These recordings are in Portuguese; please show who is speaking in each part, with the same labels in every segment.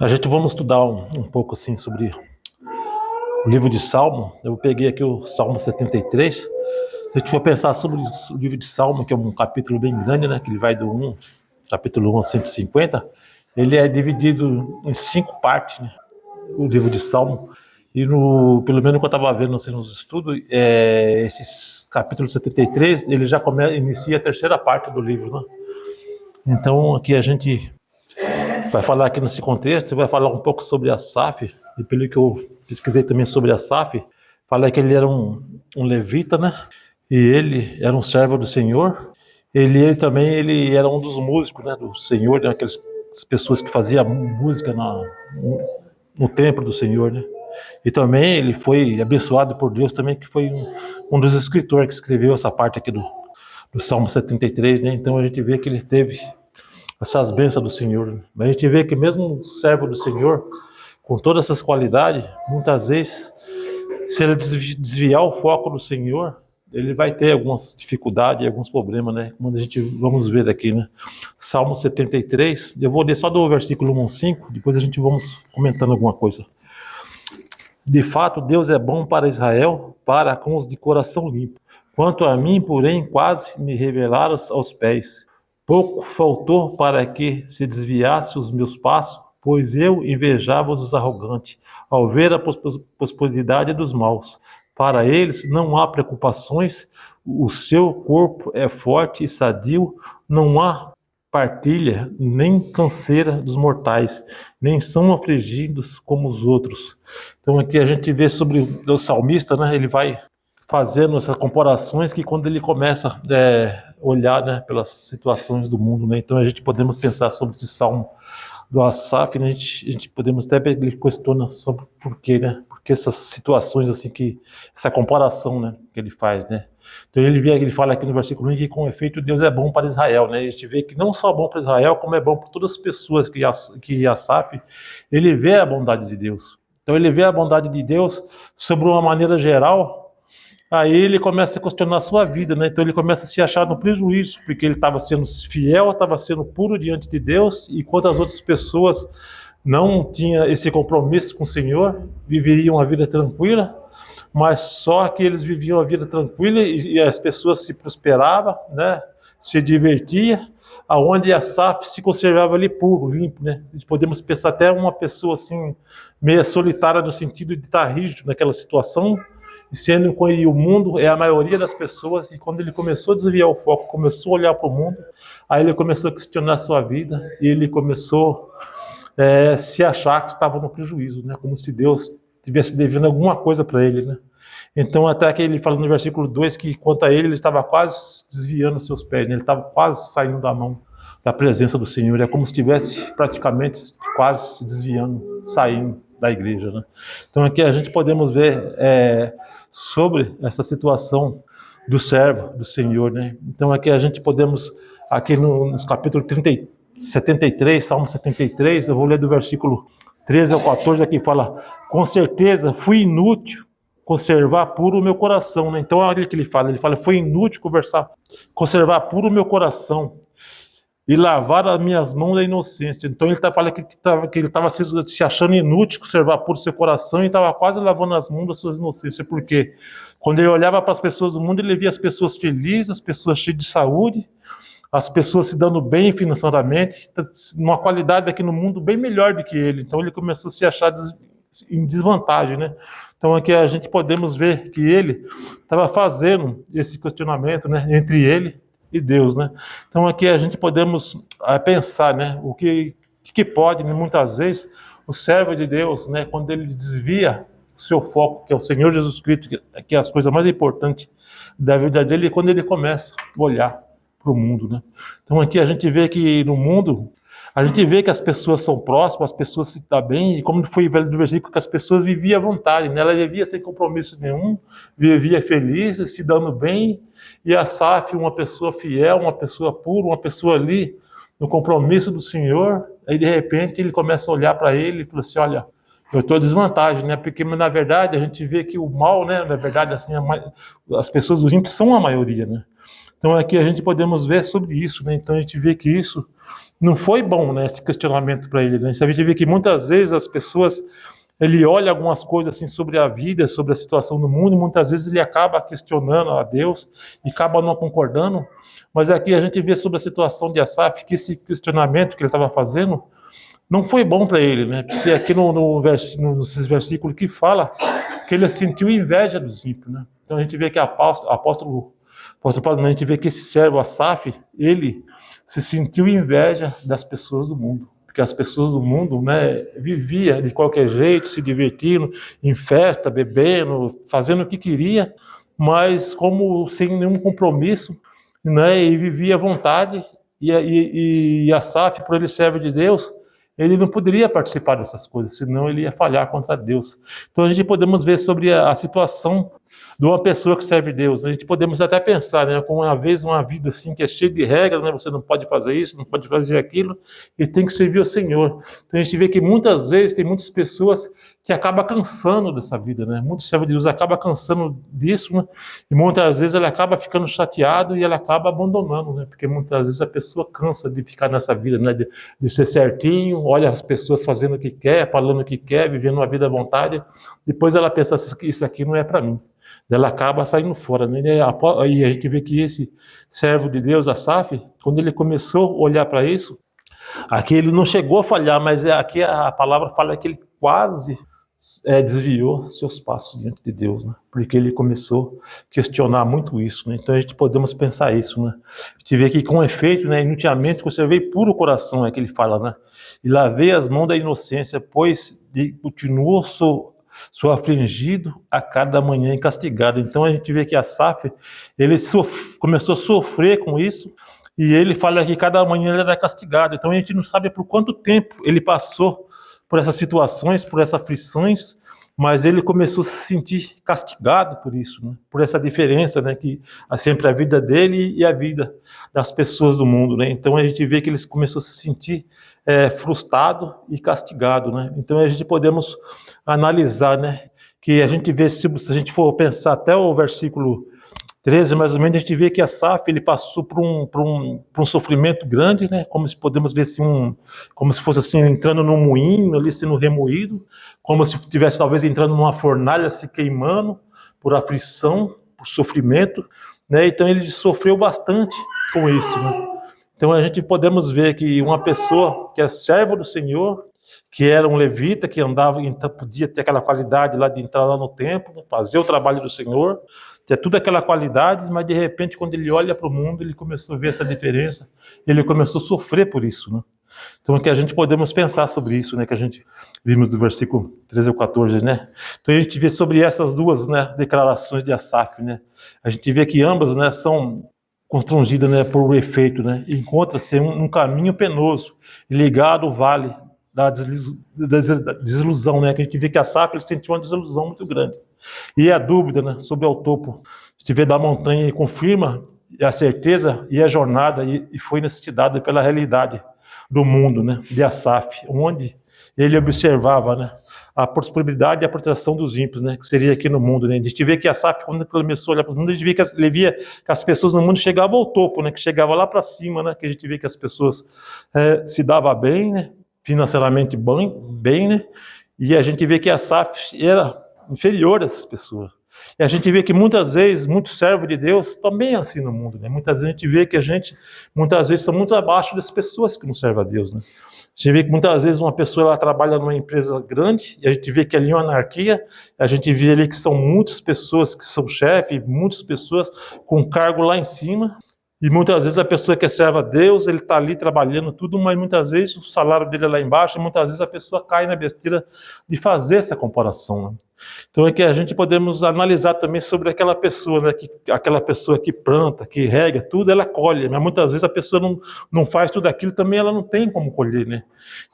Speaker 1: A gente vamos estudar um pouco assim sobre o livro de Salmo. Eu peguei aqui o Salmo 73. Se a gente for pensar sobre o livro de Salmo, que é um capítulo bem grande, né, que ele vai do 1, capítulo 1 a 150, ele é dividido em 5 partes, né, o livro de Salmo. E pelo menos que eu estava vendo assim, nos estudos, esse capítulo 73, ele já inicia a terceira parte do livro, né? Então aqui a gente vai falar aqui nesse contexto, vai falar um pouco sobre Asaf, e pelo que eu pesquisei também sobre Asaf, fala que ele era um levita, né? E ele era um servo do Senhor. Ele também ele era um dos músicos, né, do Senhor, né, aquelas pessoas que faziam música no templo do Senhor, né? E também ele foi abençoado por Deus também, que foi um dos escritores que escreveu essa parte aqui do Salmo 73, né? Então a gente vê que ele teve essas bênçãos do Senhor. Mas a gente vê que mesmo um servo do Senhor, com todas essas qualidades, muitas vezes, se ele desviar o foco do Senhor, ele vai ter algumas dificuldades, alguns problemas, né? Como a gente vamos ver aqui, né? Salmo 73, eu vou ler só do versículo 1 ao 5, depois a gente vamos comentando alguma coisa. De fato, Deus é bom para Israel, para com os de coração limpo. Quanto a mim, porém, quase me revelaram aos pés. Pouco faltou para que se desviasse os meus passos, pois eu invejava os arrogantes, ao ver a prosperidade dos maus. Para eles não há preocupações, o seu corpo é forte e sadio, não há partilha nem canseira dos mortais, nem são afligidos como os outros. Então aqui a gente vê sobre o salmista, né? Ele vai fazendo essas comparações que quando ele começa a olhar, né, pelas situações do mundo, né? Então a gente podemos pensar sobre esse salmo do Asaf, né? A gente podemos até ele questiona sobre por quê, né? Porque essas situações assim essa comparação, né, que ele faz, né? Então ele fala aqui no versículo 1 que com efeito Deus é bom para Israel, né? A gente vê que não só é bom para Israel, como é bom para todas as pessoas que Asaf, ele vê a bondade de Deus. Então ele vê a bondade de Deus sobre uma maneira geral. Aí ele começa a questionar a sua vida, né? Então ele começa a se achar no prejuízo, porque ele estava sendo fiel, estava sendo puro diante de Deus, enquanto as outras pessoas não tinham esse compromisso com o Senhor, viveriam a vida tranquila, mas só que eles viviam a vida tranquila e as pessoas se prosperavam, né? Se divertia, aonde Asaf se conservava ali puro, limpo, né? Podemos pensar até uma pessoa assim meio solitária no sentido de estar rígido naquela situação, sendo que o mundo é a maioria das pessoas, e quando ele começou a desviar o foco, começou a olhar para o mundo, aí ele começou a questionar a sua vida, e ele começou a se achar que estava no prejuízo, né? Como se Deus estivesse devendo alguma coisa para ele, né? Então até que ele fala no versículo 2 que quanto a ele estava quase desviando os seus pés, né? Ele estava quase saindo da mão da presença do Senhor, é como se estivesse praticamente quase se desviando, saindo da igreja, né? Então aqui a gente podemos ver sobre essa situação do servo do Senhor, né? Então aqui a gente podemos, aqui nos capítulo 73, Salmo 73, eu vou ler do versículo 13 ao 14, aqui fala: com certeza fui inútil conservar puro o meu coração, né? Então olha o que ele fala, foi inútil conservar puro o meu coração e lavar as minhas mãos da inocência. Então ele falando que ele estava se achando inútil conservar puro o seu coração e estava quase lavando as mãos das suas inocências, porque quando ele olhava para as pessoas do mundo, ele via as pessoas felizes, as pessoas cheias de saúde, as pessoas se dando bem financeiramente, numa qualidade aqui no mundo bem melhor do que ele. Então ele começou a se achar em desvantagem, né? Então aqui a gente podemos ver que ele estava fazendo esse questionamento, né, entre ele e Deus, né? Então aqui a gente podemos pensar, né, o que pode, né, muitas vezes, o servo de Deus, né, quando ele desvia o seu foco, que é o Senhor Jesus Cristo, que é as coisas mais importantes da vida dele, é quando ele começa a olhar para o mundo, né? Então aqui a gente vê que no mundo, a gente vê que as pessoas são próximas, as pessoas se dão bem, e como foi velho do versículo, que as pessoas viviam à vontade, né? Ela vivia sem compromisso nenhum, vivia feliz, se dando bem, e Asaf, uma pessoa fiel, uma pessoa pura, uma pessoa ali no compromisso do Senhor, aí de repente ele começa a olhar para ele e fala assim: olha, eu estou em desvantagem, né? Porque na verdade a gente vê que o mal, né? Na verdade, assim, as pessoas do ímpio são a maioria, né? Então aqui a gente podemos ver sobre isso, né? Então a gente vê que isso não foi bom, né, esse questionamento para ele, né? A gente vê que muitas vezes as pessoas, ele olha algumas coisas assim sobre a vida, sobre a situação do mundo, e muitas vezes ele acaba questionando a Deus e acaba não concordando. Mas aqui a gente vê sobre a situação de Asaf, que esse questionamento que ele estava fazendo não foi bom para ele, né? Porque aqui nesses versículos que fala que ele sentiu inveja dos ímpios, né? Então a gente vê que apóstolo Paulo, a gente vê que esse servo Asaf, ele se sentiu inveja das pessoas do mundo, porque as pessoas do mundo, né, vivia de qualquer jeito, se divertindo em festa, bebendo, fazendo o que queria, mas como sem nenhum compromisso, né, e vivia à vontade. E Asaf, por ele servo de Deus, ele não poderia participar dessas coisas, senão ele ia falhar contra Deus. Então a gente podemos ver sobre a situação de uma pessoa que serve Deus. A gente podemos até pensar, né, com uma vida assim que é cheia de regras, né, você não pode fazer isso, não pode fazer aquilo, e tem que servir ao Senhor. Então a gente vê que muitas vezes tem muitas pessoas que acabam cansando dessa vida, né? Muitos servos de Deus acabam cansando disso, né? E muitas vezes ele acaba ficando chateado e ele acaba abandonando, né? Porque muitas vezes a pessoa cansa de ficar nessa vida, né? De ser certinho, olha as pessoas fazendo o que quer, falando o que quer, vivendo uma vida à vontade, depois ela pensa que isso aqui não é para mim. Ela acaba saindo fora, né? E a gente vê que esse servo de Deus, Asaf, quando ele começou a olhar para isso, aqui ele não chegou a falhar, mas aqui a palavra fala que ele quase desviou seus passos diante de Deus, né? Porque ele começou a questionar muito isso, né? Então a gente podemos pensar isso, né? A gente vê que com efeito, né, inutilmente conservei puro coração, é que ele fala, né? E lavei as mãos da inocência, pois continuou sou afligido a cada manhã e castigado. Então a gente vê que Asaf, ele começou a sofrer com isso, e ele fala que cada manhã ele era castigado. Então a gente não sabe por quanto tempo ele passou por essas situações, por essas aflições, mas ele começou a se sentir castigado por isso, né? Por essa diferença, né, que há sempre a vida dele e a vida das pessoas do mundo, né? Então a gente vê que ele começou a se sentir frustrado e castigado, né? Então a gente podemos analisar, né, que a gente vê, se a gente for pensar até o versículo 13, mais ou menos, a gente vê que Asaf, ele passou por um sofrimento grande, né? Como se podemos ver assim, como se fosse assim, entrando num moinho, ali sendo remoído, como se estivesse talvez entrando numa fornalha se queimando por aflição, por sofrimento, né? Então ele sofreu bastante com isso, né? Então a gente podemos ver que uma pessoa que é servo do Senhor, que era um levita, que andava, então podia ter aquela qualidade lá de entrar lá no templo, fazer o trabalho do Senhor, ter toda aquela qualidade, mas de repente quando ele olha para o mundo, ele começou a ver essa diferença, ele começou a sofrer por isso, né? Então é que a gente podemos pensar sobre isso, né, que a gente vimos do versículo 13 ao 14, né? Então a gente vê sobre essas duas, né, declarações de Asaf, né? A gente vê que ambas, né, são constrangidas, né, por efeito, né? Encontra-se um caminho penoso ligado ao vale da desilusão, né? Que a gente vê que Asaf ele sentiu uma desilusão muito grande. E a dúvida, né, sobre o topo, a gente vê da montanha e confirma a certeza e a jornada e foi necessitada pela realidade do mundo, né, de Asaf, onde ele observava, né, a prosperidade e a proteção dos ímpios, né, que seria aqui no mundo, né. A gente vê que Asaf, quando ele começou a olhar para o mundo, ele via que as pessoas no mundo chegavam ao topo, né, que chegavam lá para cima, né, que a gente vê que as pessoas se davam bem, né, financeiramente bem, né, e a gente vê que Asaf era inferior a essas pessoas. E a gente vê que muitas vezes, muitos servos de Deus também é assim no mundo, né? Muitas vezes a gente vê que muitas vezes, está muito abaixo das pessoas que não servem a Deus, né? A gente vê que muitas vezes uma pessoa ela trabalha numa empresa grande e a gente vê que ali é uma anarquia, a gente vê ali que são muitas pessoas que são chefes, muitas pessoas com cargo lá em cima, e muitas vezes a pessoa que serve a Deus, ele está ali trabalhando tudo, mas muitas vezes o salário dele é lá embaixo, e muitas vezes a pessoa cai na besteira de fazer essa comparação, né? Então é que a gente podemos analisar também sobre aquela pessoa, né, aquela pessoa que planta, que rega, tudo ela colhe, mas muitas vezes a pessoa não faz tudo aquilo, também ela não tem como colher, né?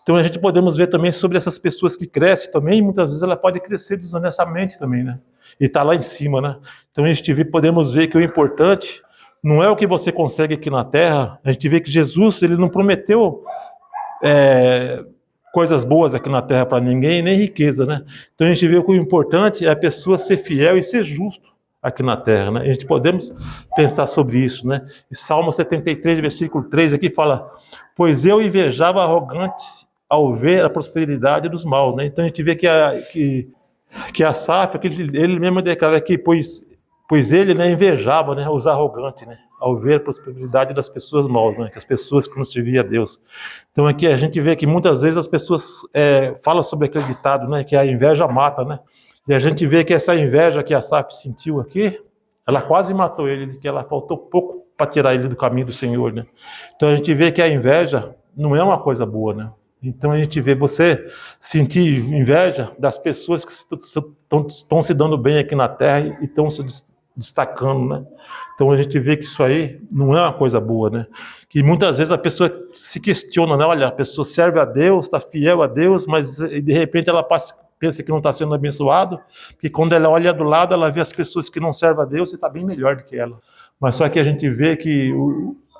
Speaker 1: Então a gente podemos ver também sobre essas pessoas que crescem também, muitas vezes ela pode crescer desonestamente também, né? E está lá em cima, né? Então a gente podemos ver que o importante não é o que você consegue aqui na terra, a gente vê que Jesus, ele não prometeu coisas boas aqui na terra para ninguém, nem riqueza, né? Então a gente vê que o importante é a pessoa ser fiel e ser justo aqui na terra, né? A gente podemos pensar sobre isso, né? E Salmo 73, versículo 3 aqui fala: pois eu invejava arrogantes ao ver a prosperidade dos maus, né? Então a gente vê que Asaf, ele mesmo declara aqui, pois ele, né, invejava, né, os arrogantes, né, ao ver a prosperidade das pessoas maus, né, que as pessoas que não serviam a Deus. Então aqui a gente vê que muitas vezes as pessoas falam sobre aquele ditado, né, que a inveja mata, né, e a gente vê que essa inveja que Asaf sentiu aqui, ela quase matou ele, que ela faltou pouco para tirar ele do caminho do Senhor, né. Então a gente vê que a inveja não é uma coisa boa, né. Então a gente vê você sentir inveja das pessoas que estão se dando bem aqui na terra e estão se destacando, né? Então a gente vê que isso aí não é uma coisa boa, né? Que muitas vezes a pessoa se questiona, né? Olha, a pessoa serve a Deus, está fiel a Deus, mas de repente ela pensa que não está sendo abençoado, porque quando ela olha do lado, ela vê as pessoas que não servem a Deus e está bem melhor do que ela. Mas só que a gente vê que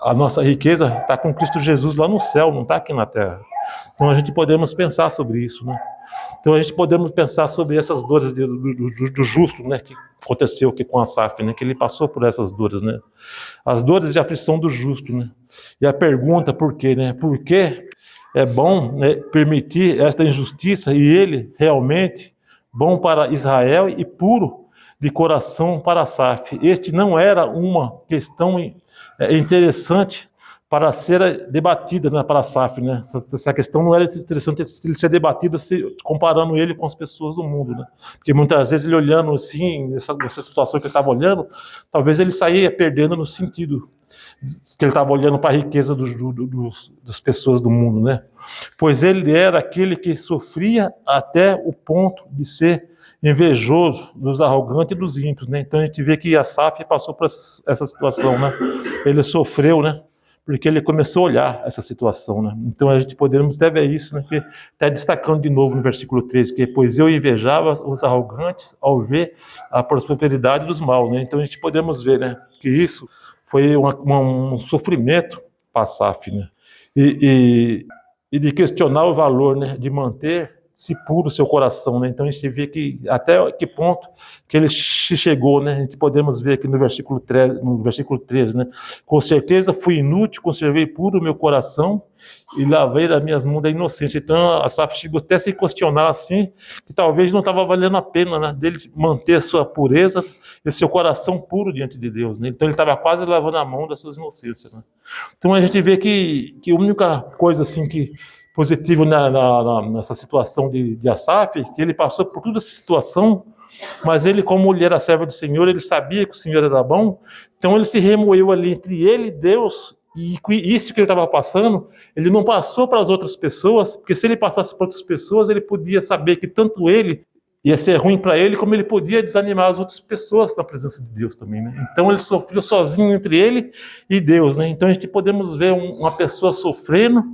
Speaker 1: a nossa riqueza está com Cristo Jesus lá no céu, não está aqui na terra. Então a gente podemos pensar sobre isso, né? Então a gente podemos pensar sobre essas dores do justo, né? Que aconteceu aqui com Asaf, né? Que ele passou por essas dores, né? As dores de aflição do justo, né? E a pergunta por quê, né? Por que é bom, né, permitir esta injustiça e ele realmente bom para Israel e puro de coração para Asaf? Este não era uma questão interessante para ser debatida, né, para Asaf, né? Essa questão não era interessante ele ser debatido comparando ele com as pessoas do mundo, né? Porque muitas vezes ele olhando assim, nessa situação que ele estava olhando, talvez ele saía perdendo no sentido que ele estava olhando para a riqueza das pessoas do mundo, né? Pois ele era aquele que sofria até o ponto de ser invejoso dos arrogantes e dos ímpios, né? Então a gente vê que Asaf passou por essa situação, né? Ele sofreu, né? Porque ele começou a olhar essa situação, né? Então a gente podemos até ver isso, né? Que está destacando de novo no versículo 13, que pois eu invejava os arrogantes ao ver a prosperidade dos maus, né? Então a gente podemos ver, né? Que isso foi um sofrimento para Asaf, né? E de questionar o valor, né? De manter-se puro o seu coração, né? Então a gente vê que até que ponto que ele chegou, né? A gente podemos ver aqui no versículo 13, né? Com certeza fui inútil, conservei puro o meu coração e lavei das minhas mãos da inocência. Então Asaf chegou até a se questionar assim, que talvez não estava valendo a pena, né, dele manter a sua pureza e seu coração puro diante de Deus, né? Então ele estava quase lavando a mão das suas inocências, né? Então a gente vê que a única coisa assim que positivo nessa situação de Asaf, que ele passou por toda essa situação, mas ele, como ele era servo do Senhor, ele sabia que o Senhor era bom, então ele se remoeu ali entre ele e Deus, e isso que ele estava passando, ele não passou para as outras pessoas, porque se ele passasse para outras pessoas, ele podia saber que tanto ele ia ser ruim para ele, como ele podia desanimar as outras pessoas na presença de Deus também, né? Então ele sofreu sozinho entre ele e Deus, né? Então a gente podemos ver uma pessoa sofrendo,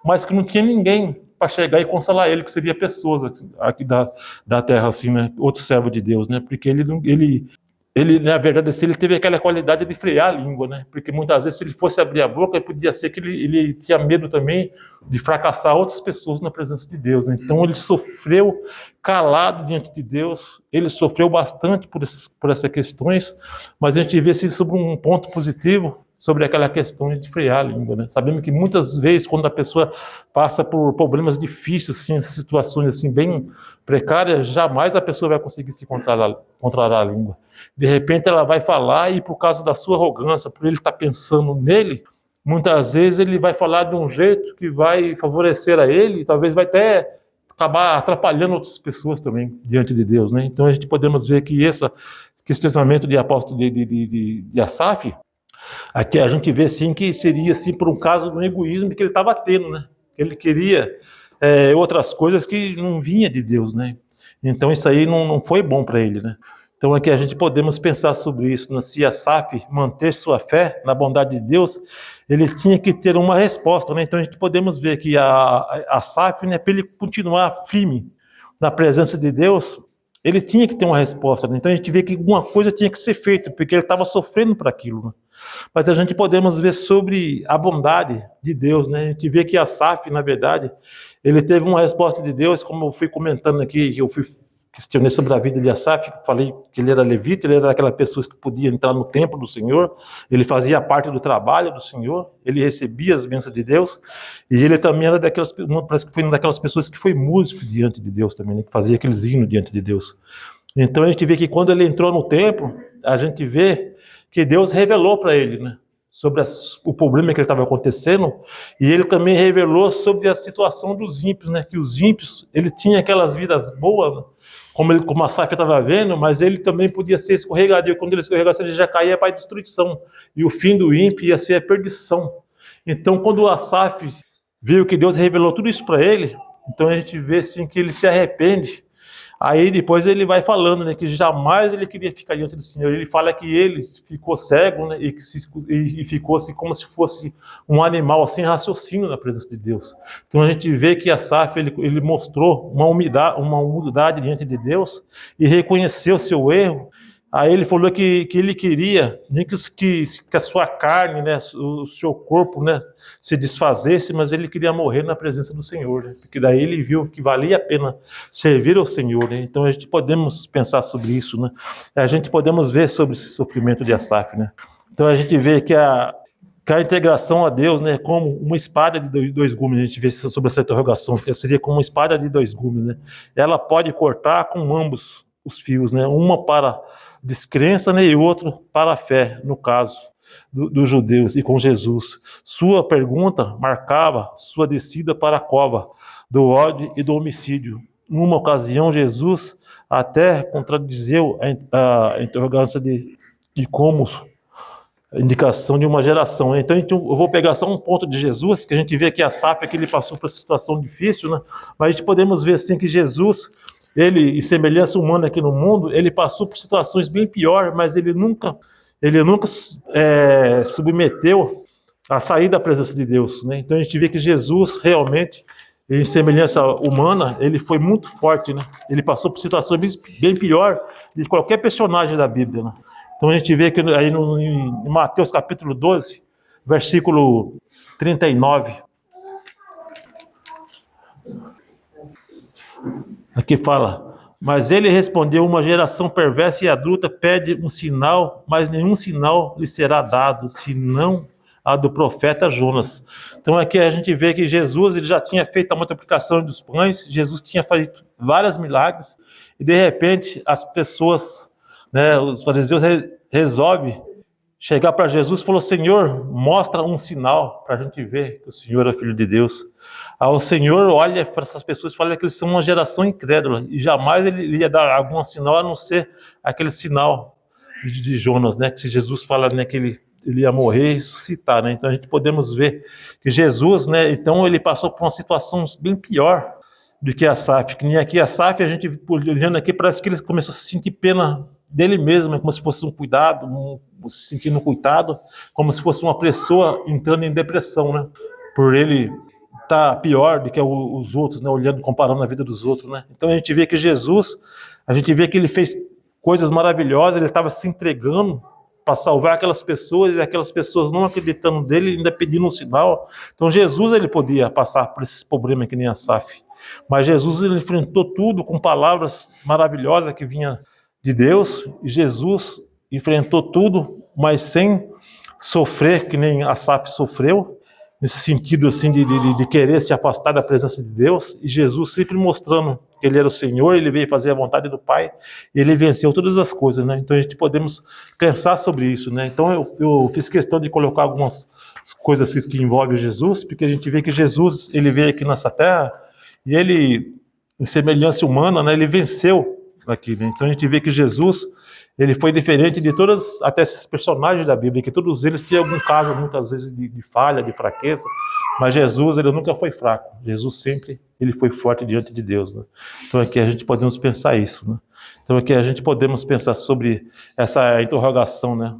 Speaker 1: mas que não tinha ninguém para chegar e consolar ele, que seria pessoas aqui da terra, assim, né? Outro servo de Deus, né? Porque ele, na verdade, assim, ele teve aquela qualidade de frear a língua, né? Porque muitas vezes, se ele fosse abrir a boca, podia ser que ele tinha medo também de fracassar outras pessoas na presença de Deus, né? Então ele sofreu calado diante de Deus, ele sofreu bastante por essas questões, mas a gente vê assim, sobre um ponto positivo, sobre aquela questão de frear a língua, né? Sabemos que muitas vezes, quando a pessoa passa por problemas difíceis, assim, situações assim, bem precárias, jamais a pessoa vai conseguir se controlar a língua. De repente ela vai falar e por causa da sua arrogância, por ele estar pensando nele, muitas vezes ele vai falar de um jeito que vai favorecer a ele, e talvez vai até acabar atrapalhando outras pessoas também diante de Deus, né? Então a gente podemos ver que esse questionamento de apóstolo de Asaf, aqui a gente vê sim que seria assim por um caso do egoísmo que ele estava tendo, né? Ele queria outras coisas que não vinha de Deus, né? Então isso aí não foi bom para ele, né? Então aqui a gente podemos pensar sobre isso, né? Se Asaf manter sua fé na bondade de Deus, ele tinha que ter uma resposta, né? Então a gente podemos ver que Asaf, né, para ele continuar firme na presença de Deus, ele tinha que ter uma resposta, né? Então a gente vê que alguma coisa tinha que ser feita, porque ele estava sofrendo para aquilo, né? Mas a gente podemos ver sobre a bondade de Deus, né? A gente vê que Asaf, na verdade, ele teve uma resposta de Deus, como eu fui comentando aqui, que eu fui questionei sobre a vida de Asaf, falei que ele era levita, ele era aquela pessoa que podia entrar no templo do Senhor, ele fazia parte do trabalho do Senhor, ele recebia as bênçãos de Deus, e ele também era daquelas, parece que foi uma daquelas pessoas que foi músico diante de Deus também, né, que fazia aqueles hinos diante de Deus. Então a gente vê que quando ele entrou no templo, a gente vê que Deus revelou para ele, né, sobre o problema que ele estava acontecendo, e ele também revelou sobre a situação dos ímpios, né, que os ímpios, ele tinha aquelas vidas boas, né, como Asaf estava vendo, mas ele também podia ser escorregadio, quando ele escorregasse ele já caía para a destruição, e o fim do ímpio ia ser a perdição. Então quando Asaf viu que Deus revelou tudo isso para ele, então a gente vê assim que ele se arrepende. Aí depois ele vai falando, né, que jamais ele queria ficar diante do Senhor. Ele fala que ele ficou cego, né, e ficou assim, como se fosse um animal sem raciocínio na presença de Deus. Então a gente vê que Asaf ele mostrou uma humildade diante de Deus e reconheceu o seu erro. Aí ele falou que ele queria nem que a sua carne, né, o seu corpo, né, se desfazesse, mas ele queria morrer na presença do Senhor, né, porque daí ele viu que valia a pena servir ao Senhor, né. Então a gente podemos pensar sobre isso, né, a gente podemos ver sobre esse sofrimento de Asaf, né. Então a gente vê que a integração a Deus, né, como uma espada de dois gumes, a gente vê sobre essa interrogação, que seria como uma espada de dois gumes, né, ela pode cortar com ambos os fios, né, uma para descrença, né, e outro para a fé, no caso dos judeus e com Jesus. Sua pergunta marcava sua descida para a cova do ódio e do homicídio. Numa ocasião, Jesus até contradizeu a interrogância de como indicação de uma geração. Então eu vou pegar só um ponto de Jesus, que a gente vê que Asaf, que ele passou por essa situação difícil, né, mas a gente podemos ver assim que Jesus, ele, em semelhança humana aqui no mundo, ele passou por situações bem piores, mas ele nunca submeteu a sair da presença de Deus, né? Então a gente vê que Jesus realmente, em semelhança humana, ele foi muito forte, né? Ele passou por situações bem piores de qualquer personagem da Bíblia, né? Então a gente vê que aí em Mateus capítulo 12, versículo 39, aqui fala: mas ele respondeu, uma geração perversa e adulta pede um sinal, mas nenhum sinal lhe será dado, senão a do profeta Jonas. Então aqui a gente vê que Jesus, ele já tinha feito a multiplicação dos pães, Jesus tinha feito vários milagres, e de repente as pessoas, né, os fariseus resolvem chegar para Jesus e falou: Senhor, mostra um sinal para a gente ver que o Senhor é Filho de Deus. O Senhor olha para essas pessoas e fala que eles são uma geração incrédula, e jamais ele ia dar algum sinal a não ser aquele sinal de Jonas, né? Que Jesus fala, né, que ele ia morrer e ressuscitar, né? Então a gente podemos ver que Jesus, né, então ele passou por uma situação bem pior do que Asaf. Que nem aqui Asaf, a gente olhando aqui, parece que ele começou a se sentir pena dele mesmo, como se fosse um cuidado, se sentindo um coitado, como se fosse uma pessoa entrando em depressão, né? Por ele tá pior do que os outros, né, olhando, comparando a vida dos outros, né? Então a gente vê que Jesus, a gente vê que ele fez coisas maravilhosas, ele estava se entregando para salvar aquelas pessoas, e aquelas pessoas não acreditando nele, ainda pedindo um sinal. Então Jesus, ele podia passar por esses problemas que nem Asaf, mas Jesus, ele enfrentou tudo com palavras maravilhosas que vinha de Deus, e Jesus enfrentou tudo, mas sem sofrer que nem Asaf sofreu, nesse sentido assim de querer se afastar da presença de Deus, e Jesus sempre mostrando que ele era o Senhor, ele veio fazer a vontade do Pai, e ele venceu todas as coisas, né? Então a gente podemos pensar sobre isso, né? Então eu fiz questão de colocar algumas coisas que envolvem Jesus, porque a gente vê que Jesus, ele veio aqui nessa terra, e ele, em semelhança humana, né, ele venceu aqui, né? Então a gente vê que Jesus, ele foi diferente de todos, até esses personagens da Bíblia, que todos eles tinham algum caso, muitas vezes, de falha, de fraqueza, mas Jesus, ele nunca foi fraco. Jesus sempre, ele foi forte diante de Deus, né? Então aqui a gente podemos pensar isso, né? Então aqui a gente podemos pensar sobre essa interrogação, né,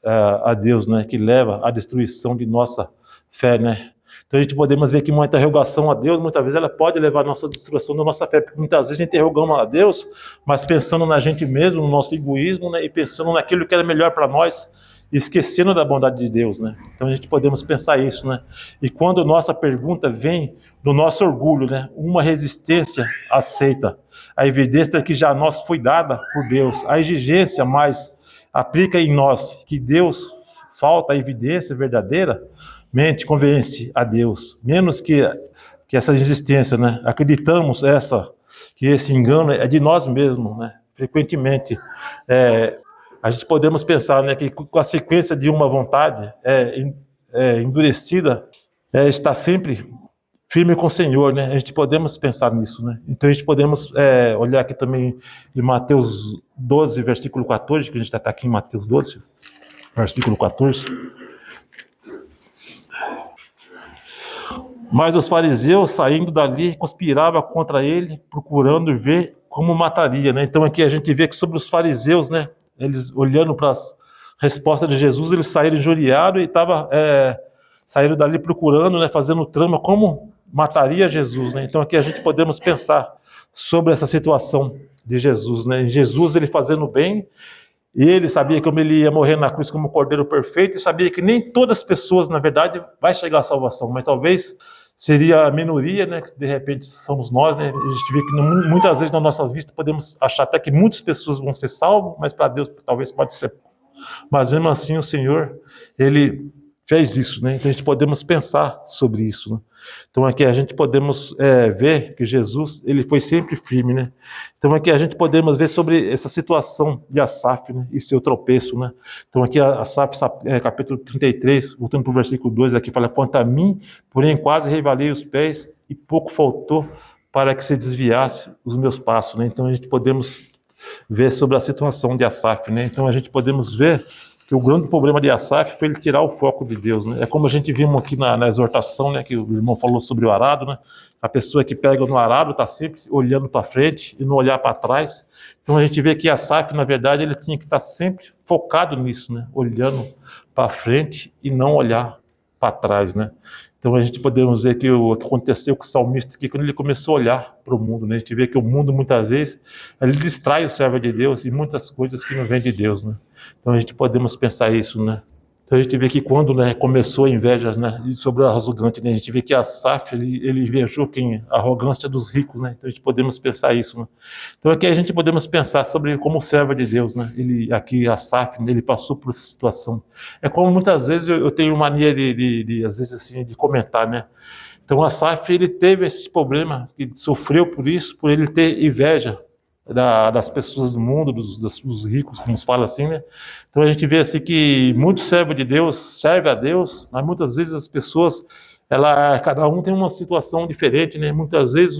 Speaker 1: a Deus, né, que leva à destruição de nossa fé, né? Então a gente podemos ver que uma interrogação a Deus, muitas vezes ela pode levar à nossa destruição da nossa fé, porque muitas vezes interrogamos a Deus, mas pensando na gente mesmo, no nosso egoísmo, né, e pensando naquilo que era melhor para nós, esquecendo da bondade de Deus, né? Então a gente podemos pensar isso, né? E quando nossa pergunta vem do nosso orgulho, né? Uma resistência aceita. A evidência que já nós foi dada por Deus. A exigência mais aplica em nós que Deus falta a evidência verdadeira, mente convence a Deus. Menos que essa existência, né? Acreditamos que esse engano é de nós mesmos, né? Frequentemente, a gente podemos pensar, né, que com a sequência de uma vontade endurecida, está sempre firme com o Senhor, né? A gente podemos pensar nisso, né? Então a gente podemos olhar aqui também em Mateus 12, versículo 14, que a gente está aqui em Mateus 12, versículo 14. Mas os fariseus, saindo dali, conspiravam contra ele, procurando ver como mataria, né? Então aqui a gente vê que sobre os fariseus, né? Eles olhando para as respostas de Jesus, eles saíram injuriados e saíram dali procurando, né? Fazendo trama como mataria Jesus, né? Então aqui a gente podemos pensar sobre essa situação de Jesus, né? Jesus, ele fazendo bem, e ele sabia como ele ia morrer na cruz como um cordeiro perfeito, e sabia que nem todas as pessoas, na verdade, vai chegar à salvação, mas talvez seria a minoria, né, que de repente somos nós, né? A gente vê que muitas vezes na nossa vista podemos achar até que muitas pessoas vão ser salvas, mas para Deus talvez pode ser. Mas mesmo assim o Senhor, ele fez isso, né? Então a gente podemos pensar sobre isso, né? Então aqui a gente podemos ver que Jesus, ele foi sempre firme, né? Então aqui a gente podemos ver sobre essa situação de Asaf, né? E seu tropeço, né? Então aqui Asaf, capítulo 33, voltando para o versículo 2, aqui fala: quanto a mim, porém quase revalei os pés e pouco faltou para que se desviasse os meus passos, né? Então a gente podemos ver sobre a situação de Asaf, né? Então a gente podemos ver que o grande problema de Asaf foi ele tirar o foco de Deus, né? É como a gente viu aqui na exortação, né? Que o irmão falou sobre o arado, né? A pessoa que pega no arado está sempre olhando para frente e não olhar para trás. Então a gente vê que Asaf, na verdade, ele tinha que estar sempre focado nisso, né? Olhando para frente e não olhar para trás, né? Então a gente podemos ver que o que aconteceu com o salmista aqui, quando ele começou a olhar para o mundo, né? A gente vê que o mundo muitas vezes ele distrai o servo de Deus e muitas coisas que não vêm de Deus, né? Então a gente podemos pensar isso, né? Então a gente vê que quando, né, começou a inveja, né, sobre o arrogante, né, a gente vê que Asaf, ele invejou a arrogância dos ricos, né? Então a gente podemos pensar isso, né? Então aqui a gente podemos pensar sobre como servo de Deus, né? Asaf, né, ele passou por essa situação. É como muitas vezes eu tenho mania às vezes assim, de comentar, né? Então Asaf, ele teve esse problema, que sofreu por isso, por ele ter inveja das pessoas do mundo, dos ricos, como se fala assim, né? Então a gente vê assim que muito servo de Deus serve a Deus, mas muitas vezes as pessoas, cada um tem uma situação diferente, né? Muitas vezes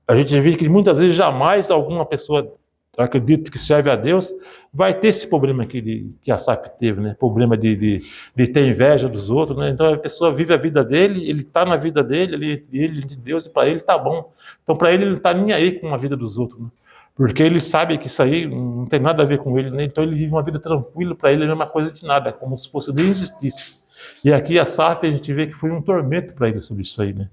Speaker 1: a gente vê que muitas vezes jamais alguma pessoa, acredito que serve a Deus, vai ter esse problema que Asaf teve, né? Problema de ter inveja dos outros, né? Então a pessoa vive a vida dele, ele está na vida dele, ele de Deus, e para ele está bom. Então para ele não está nem aí com a vida dos outros, né? Porque ele sabe que isso aí não tem nada a ver com ele, né? Então ele vive uma vida tranquila, para ele não é uma coisa de nada, é como se fosse de injustiça. E aqui Asaf, a gente vê que foi um tormento para ele sobre isso aí, né?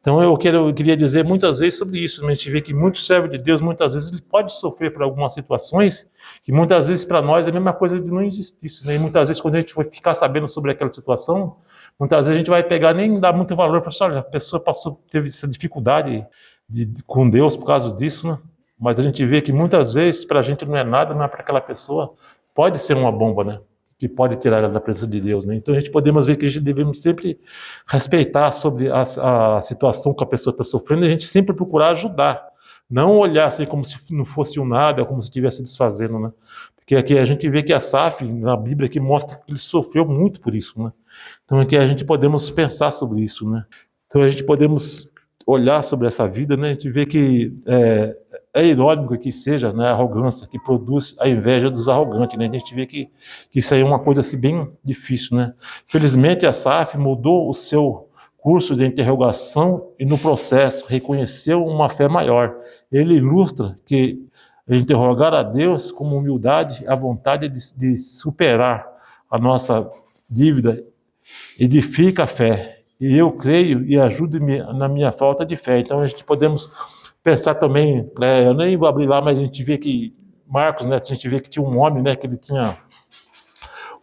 Speaker 1: Então eu queria dizer muitas vezes sobre isso, né? A gente vê que muito servo de Deus, muitas vezes ele pode sofrer por algumas situações que muitas vezes para nós é a mesma coisa de não existisse, né? E muitas vezes quando a gente for ficar sabendo sobre aquela situação, muitas vezes a gente vai pegar nem dar muito valor, falar assim, olha, a pessoa teve essa dificuldade com Deus por causa disso, né? Mas a gente vê que muitas vezes para a gente não é nada, não é para aquela pessoa, pode ser uma bomba, né? Que pode tirar ela da presença de Deus, né? Então a gente podemos ver que a gente devemos sempre respeitar sobre a situação que a pessoa está sofrendo e a gente sempre procurar ajudar, não olhar assim como se não fosse um nada, como se estivesse desfazendo, né? Porque aqui a gente vê que Asaf, na Bíblia, que mostra que ele sofreu muito por isso, né? Então aqui a gente podemos pensar sobre isso, né? Então a gente podemos olhar sobre essa vida, né? A gente vê que é irônico que seja, né, a arrogância que produz a inveja dos arrogantes, né? A gente vê que isso aí é uma coisa assim, bem difícil, né? Felizmente Asaf mudou o seu curso de interrogação e no processo reconheceu uma fé maior. Ele ilustra que interrogar a Deus com humildade, a vontade de superar a nossa dívida edifica a fé. E eu creio e ajude-me na minha falta de fé. Então a gente podemos pensar também, eu nem vou abrir lá, mas a gente vê que Marcos, né, a gente vê que tinha um homem, né, que ele tinha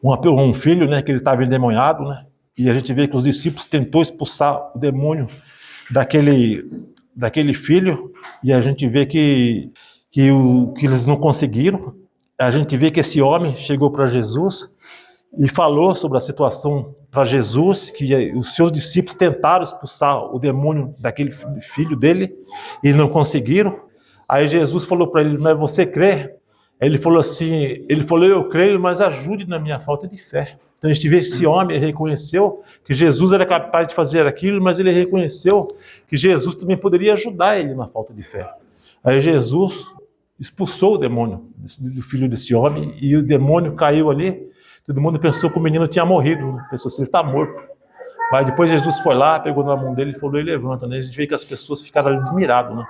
Speaker 1: um filho, né, que ele estava endemoniado, né? E a gente vê que os discípulos tentou expulsar o demônio daquele filho, e a gente vê que eles não conseguiram. A gente vê que esse homem chegou para Jesus e falou sobre a situação para Jesus, que os seus discípulos tentaram expulsar o demônio daquele filho dele e não conseguiram. Aí Jesus falou para ele: mas você crê? Ele falou assim, eu creio, mas ajude na minha falta de fé. Então a gente vê esse homem, ele reconheceu que Jesus era capaz de fazer aquilo, mas ele reconheceu que Jesus também poderia ajudar ele na falta de fé. Aí Jesus expulsou o demônio do filho desse homem, e o demônio caiu ali. Todo mundo pensou que o menino tinha morrido, né? Pensou assim, ele está morto. Mas depois Jesus foi lá, pegou na mão dele e falou: e levanta, né? A gente vê que as pessoas ficaram admiradas, né?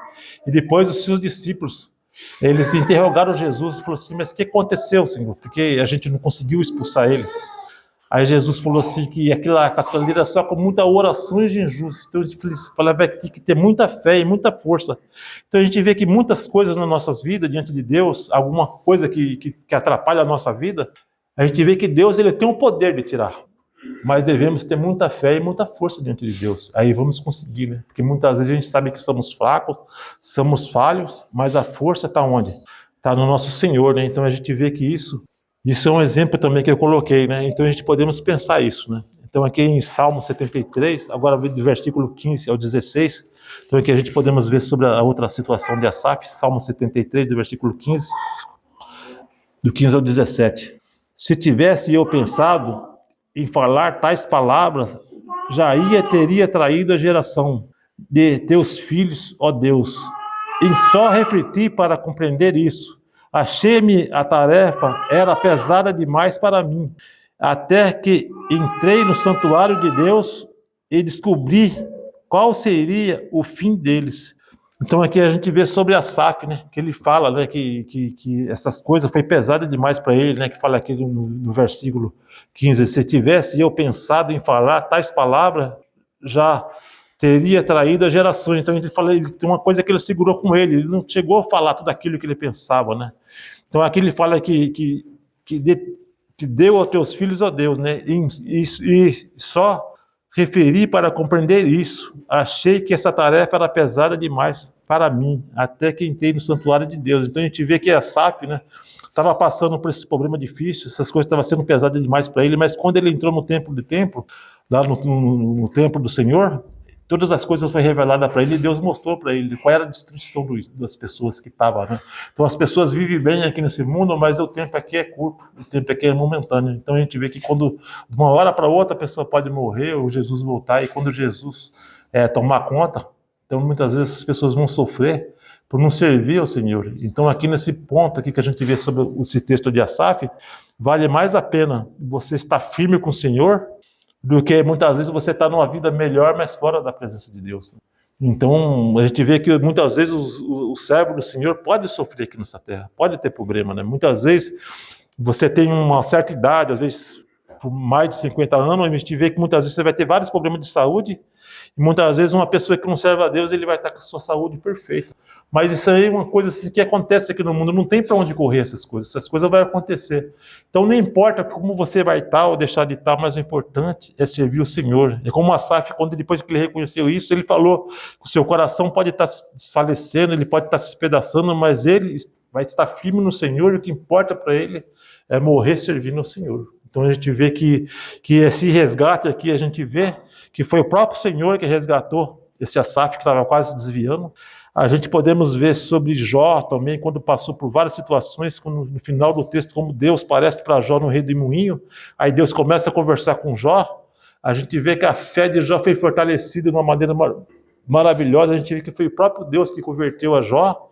Speaker 1: E depois os seus discípulos, eles interrogaram Jesus e falaram assim: mas o que aconteceu, Senhor? Porque a gente não conseguiu expulsar ele. Aí Jesus falou assim, que aquela cascadeira só com muita oração e jejum. Então a gente falava que tem que ter muita fé e muita força. Então a gente vê que muitas coisas nas nossas vidas, diante de Deus, alguma coisa que atrapalha a nossa vida, a gente vê que Deus, ele tem o poder de tirar. Mas devemos ter muita fé e muita força diante de Deus. Aí vamos conseguir, né? Porque muitas vezes a gente sabe que somos fracos, somos falhos, mas a força está onde? Está no nosso Senhor, né? Então a gente vê que isso é um exemplo também que eu coloquei, né? Então a gente podemos pensar isso, né? Então aqui em Salmo 73, agora do versículo 15 ao 16, então aqui a gente podemos ver sobre a outra situação de Asaf, Salmo 73, do versículo 15, do 15 ao 17. Se tivesse eu pensado em falar tais palavras, teria traído a geração de teus filhos, ó Deus. Em só refletir para compreender isso, achei-me a tarefa era pesada demais para mim, até que entrei no santuário de Deus e descobri qual seria o fim deles. Então aqui a gente vê sobre Asaf, né, que ele fala, né, que essas coisas foi pesada demais para ele, né, que fala aqui no versículo 15, se tivesse eu pensado em falar tais palavras, já teria traído as gerações. Então ele fala, ele tem uma coisa que ele segurou com ele não chegou a falar tudo aquilo que ele pensava, né? Então aqui ele fala que deu aos teus filhos, ó Deus, né? E só referi para compreender isso. Achei que essa tarefa era pesada demais para mim, até que entrei no santuário de Deus. Então a gente vê que Asaf, né, estava passando por esse problema difícil, essas coisas estavam sendo pesadas demais para ele, mas quando ele entrou no templo, lá no templo do Senhor, todas as coisas foram reveladas para ele e Deus mostrou para ele qual era a destruição das pessoas que estavam, né? Então as pessoas vivem bem aqui nesse mundo, mas o tempo aqui é curto, o tempo aqui é momentâneo. Então a gente vê que quando de uma hora para outra a pessoa pode morrer ou Jesus voltar, e quando Jesus tomar conta, então muitas vezes as pessoas vão sofrer por não servir ao Senhor. Então aqui nesse ponto aqui que a gente vê sobre esse texto de Asaf, vale mais a pena você estar firme com o Senhor do que muitas vezes você está numa vida melhor, mas fora da presença de Deus. Então a gente vê que muitas vezes o servo do Senhor pode sofrer aqui nessa terra, pode ter problema, né? Muitas vezes você tem uma certa idade, às vezes por mais de 50 anos, a gente vê que muitas vezes você vai ter vários problemas de saúde, e muitas vezes uma pessoa que não serve a Deus, ele vai estar com a sua saúde perfeita. Mas isso aí é uma coisa assim, que acontece aqui no mundo, não tem para onde correr essas coisas vão acontecer. Então não importa como você vai estar ou deixar de estar, mas o importante é servir o Senhor. É como Asaf, quando depois que ele reconheceu isso, ele falou que o seu coração pode estar se desfalecendo, ele pode estar se despedaçando, mas ele vai estar firme no Senhor, e o que importa para ele é morrer servindo ao Senhor. Então a gente vê que esse resgate aqui, a gente vê que foi o próprio Senhor que resgatou esse Asaf que estava quase desviando. A gente podemos ver sobre Jó também, quando passou por várias situações, quando no final do texto, como Deus parece para Jó no redemoinho, aí Deus começa a conversar com Jó, a gente vê que a fé de Jó foi fortalecida de uma maneira maravilhosa, a gente vê que foi o próprio Deus que converteu a Jó.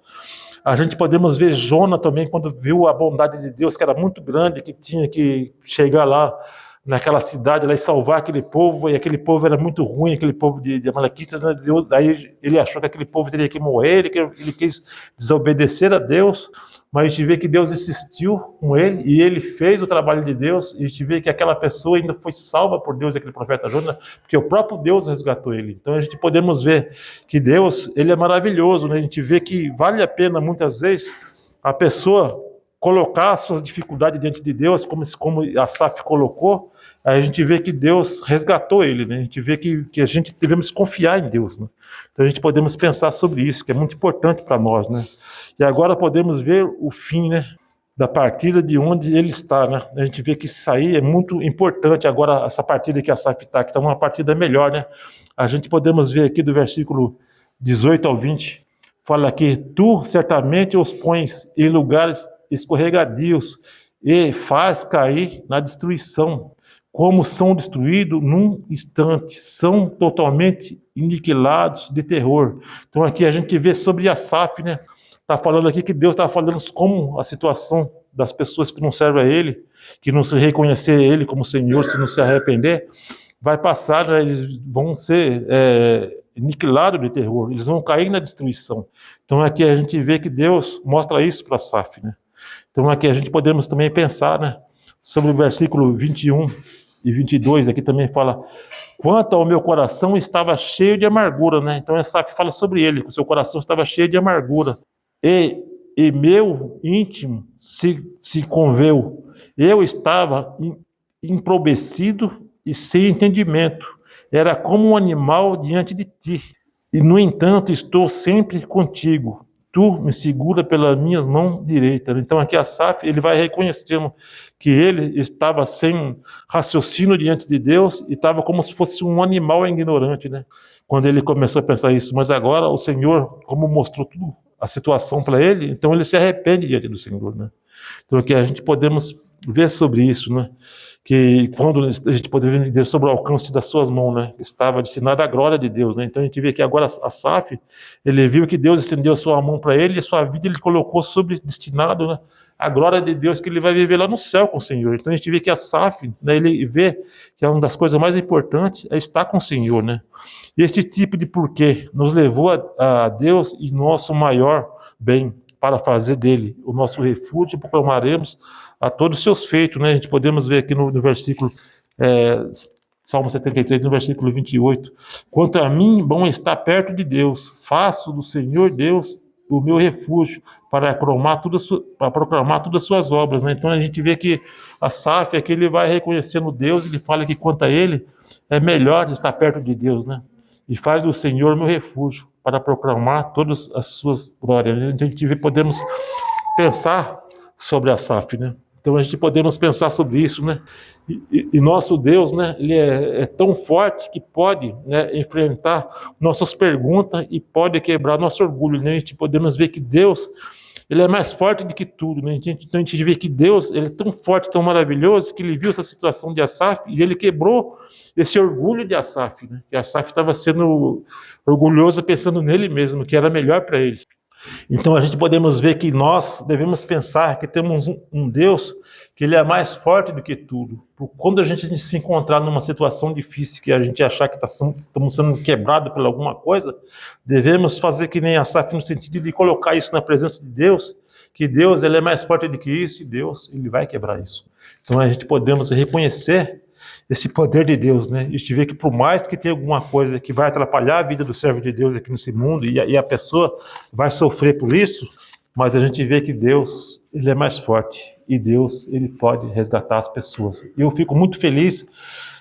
Speaker 1: A gente podemos ver Jona também, quando viu a bondade de Deus, que era muito grande, que tinha que chegar lá naquela cidade lá e salvar aquele povo, e aquele povo era muito ruim, aquele povo de Amalequitas, né? Daí ele achou que aquele povo teria que morrer, ele quis desobedecer a Deus, mas a gente vê que Deus insistiu com ele, e ele fez o trabalho de Deus, e a gente vê que aquela pessoa ainda foi salva por Deus, aquele profeta Jonas, porque o próprio Deus resgatou ele. Então a gente podemos ver que Deus, ele é maravilhoso, né? A gente vê que vale a pena muitas vezes a pessoa colocar as suas dificuldades diante de Deus, como Asaf colocou, aí a gente vê que Deus resgatou ele, né? A gente vê que a gente devemos confiar em Deus, né? Então a gente podemos pensar sobre isso, que é muito importante para nós, né? E agora podemos ver o fim, né, da partida de onde ele está, né? A gente vê que isso aí é muito importante. Agora, essa partida que Asaf está, que está uma partida melhor, né? A gente podemos ver aqui do versículo 18 ao 20, fala que tu certamente os pões em lugares escorregadios e faz cair na destruição, como são destruídos num instante, são totalmente aniquilados de terror. Então aqui a gente vê sobre Asaf, né? Está falando aqui que Deus está falando como a situação das pessoas que não servem a Ele, que não se reconhecer Ele como Senhor, se não se arrepender, vai passar, né? Eles vão ser aniquilados de terror, eles vão cair na destruição. Então aqui a gente vê que Deus mostra isso para Asaf, né? Então aqui a gente podemos também pensar, né, sobre o versículo 21 e 22, aqui também fala, quanto ao meu coração estava cheio de amargura, né? Então Asaf fala sobre ele, que o seu coração estava cheio de amargura. E meu íntimo se conveu. Eu estava empobrecido e sem entendimento. Era como um animal diante de ti. E, no entanto, estou sempre contigo. Tu me segura pelas minhas mãos direitas. Então, aqui Asaf, ele vai reconhecendo que ele estava sem raciocínio diante de Deus e estava como se fosse um animal ignorante, né? Quando ele começou a pensar isso. Mas agora o Senhor, como mostrou tudo a situação para ele, então ele se arrepende diante do Senhor, né? Então aqui a gente podemos ver sobre isso, né? Que quando a gente pode ver sobre o alcance das suas mãos, né? Estava destinado à glória de Deus, né? Então a gente vê que agora Asaf, ele viu que Deus estendeu a sua mão para ele e a sua vida ele colocou sobre destinado, né, a glória de Deus, que ele vai viver lá no céu com o Senhor. Então a gente vê que Asaf, né, ele vê que é uma das coisas mais importantes é estar com o Senhor, né? E esse tipo de porquê nos levou a Deus e nosso maior bem, para fazer dele o nosso refúgio, proclamaremos a todos os seus feitos, né? A gente podemos ver aqui no versículo, Salmo 73, no versículo 28, quanto a mim, bom está perto de Deus, faço do Senhor Deus o meu refúgio, para proclamar todas as suas obras, né? Então a gente vê que Asaf aqui ele vai reconhecendo Deus, ele fala que quanto a ele é melhor estar perto de Deus, né? E faz do Senhor meu refúgio, para proclamar todas as suas glórias. Então a gente podemos pensar sobre Asaf, né? Então a gente podemos pensar sobre isso, né? E nosso Deus, né? Ele é tão forte que pode, né, enfrentar nossas perguntas e pode quebrar nosso orgulho, né? A gente podemos ver que Deus, ele é mais forte do que tudo, né? Então a gente vê que Deus, ele é tão forte, tão maravilhoso, que ele viu essa situação de Asaf e ele quebrou esse orgulho de Asaf, né? Que Asaf estava sendo orgulhoso pensando nele mesmo, que era melhor para ele. Então a gente podemos ver que nós devemos pensar que temos um Deus que ele é mais forte do que tudo. Quando a gente se encontrar numa situação difícil, que a gente achar que estamos sendo quebrados por alguma coisa, devemos fazer que nem Asaf, no sentido de colocar isso na presença de Deus, que Deus ele é mais forte do que isso, e Deus ele vai quebrar isso. Então a gente podemos reconhecer esse poder de Deus, né? A gente vê que por mais que tenha alguma coisa que vai atrapalhar a vida do servo de Deus aqui nesse mundo, e a pessoa vai sofrer por isso, mas a gente vê que Deus, ele é mais forte, e Deus, ele pode resgatar as pessoas. E eu fico muito feliz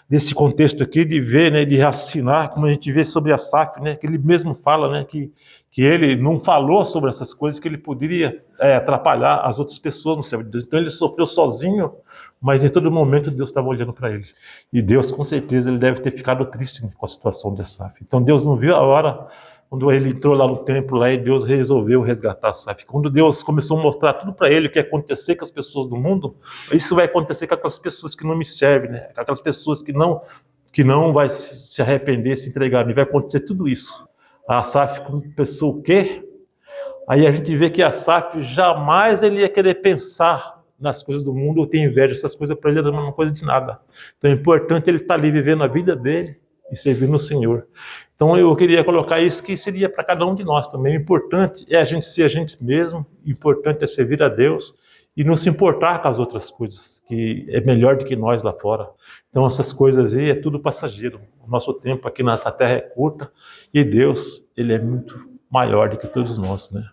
Speaker 1: desse contexto aqui, de ver, né, de raciocinar, como a gente vê sobre Asaf, né, que ele mesmo fala, né, que ele não falou sobre essas coisas, que ele poderia atrapalhar as outras pessoas no servo de Deus. Então ele sofreu sozinho, mas em todo momento Deus estava olhando para ele. E Deus, com certeza, ele deve ter ficado triste com a situação de Asaf. Então Deus não viu a hora quando ele entrou lá no templo lá, e Deus resolveu resgatar Asaf. Quando Deus começou a mostrar tudo para ele o que ia acontecer com as pessoas do mundo, isso vai acontecer com aquelas pessoas que não me servem, né? Com aquelas pessoas que não vai se arrepender, se entregar. E vai acontecer tudo isso. A Asaf pensou o quê? Aí a gente vê que Asaf jamais ele ia querer pensar nas coisas do mundo ou ter inveja. Essas coisas para ele não é uma coisa de nada. Então é importante ele estar ali vivendo a vida dele e servindo o Senhor. Então eu queria colocar isso, que seria para cada um de nós também. O importante é a gente ser a gente mesmo, o importante é servir a Deus e não se importar com as outras coisas, que é melhor do que nós lá fora. Então essas coisas aí é tudo passageiro. O nosso tempo aqui nessa terra é curta e Deus, ele é muito maior do que todos nós, né?